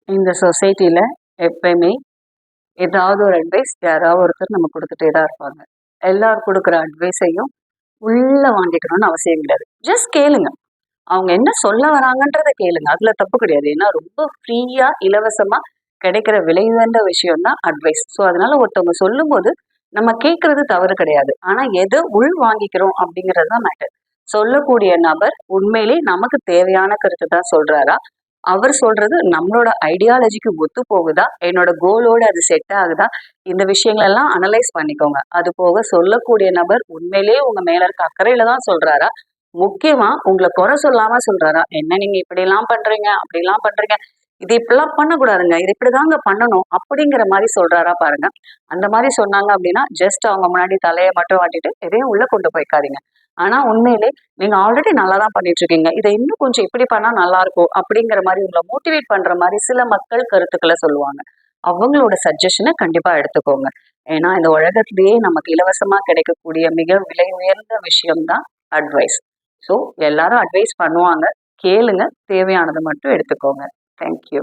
இந்த சொசைட்டில எப்பயுமே ஏதாவது ஒரு அட்வைஸ் யாராவது ஒருத்தர் நம்ம கொடுத்துட்டே தான் இருப்பாங்க. எல்லாரும் கொடுக்குற அட்வைஸையும் உள்ள வாங்கிக்கணும்னு அவசியம் கிடையாது. ஜஸ்ட் கேளுங்க. அவங்க என்ன சொல்ல வராங்கன்றத கேளுங்க. அதுல தப்பு கிடையாது. ஏன்னா ரொம்ப ஃப்ரீயா, இலவசமா கிடைக்கிற விலை உயர்ந்த விஷயம் தான் அட்வைஸ். ஸோ அதனால ஒருத்தவங்க சொல்லும்போது நம்ம கேட்கறது தவறு கிடையாது. ஆனா எத உள் வாங்கிக்கிறோம் அப்படிங்கிறது தான் மேட்டர். சொல்லக்கூடிய நபர் உண்மையிலே நமக்கு தேவையான கருத்து தான் சொல்றாரா? அவர் சொல்றது நம்மளோட ஐடியாலஜிக்கு ஒத்து போகுதா? என்னோட கோலோட அது செட் ஆகுதா? இந்த விஷயங்கள் எல்லாம் அனலைஸ் பண்ணிக்கோங்க. அது போக சொல்லக்கூடிய நபர் உண்மையிலேயே உங்க மேல இருக்க அக்கறையில தான் சொல்றாரா? முக்கியமா உங்கள குறை சொல்லாம சொல்றாரா? என்ன நீங்க இப்படிலாம் பண்றீங்க, அப்படிலாம் பண்றீங்க. இது இப்படிலாம் பண்ணக்கூடாதுங்க. இது இப்படிதாங்க பண்ணணும். அப்படிங்கிற மாரி சொல்றாரா பாருங்க. அந்த மாரி சொன்னாங்க அப்படின்னா, ஜஸ்ட் அவங்க முன்னாடி தலைய மட்டும் ஆட்டிட்டு எதையும் உள்ள கொண்டு போய்க்காதீங்க. ஆனா உண்மையிலே நீங்க ஆல்ரெடி நல்லா தான் பண்ணிட்டு இருக்கீங்க. இத இன்னும் கொஞ்சம் இப்படி பண்ணா நல்லா இருக்கும். அப்படிங்கிற மாரி உங்கள மோட்டிவேட் பண்ற மாரி சில மக்கள் கருத்துக்கள சொல்லுவாங்க. அவங்களோட சஜஷன கண்டிப்பா எடுத்துக்கோங்க. ஏன்னா இந்த உலகத்திலேயே நமக்கு இலவசமா கிடைக்கக்கூடிய மிக விலை உயர்ந்த விஷயம் தான் அட்வைஸ். ஸோ எல்லாரும் அட்வைஸ் பண்ணுவாங்க. கேளுங்க. தேவையானத மட்டும் எடுத்துக்கோங்க. Thank you.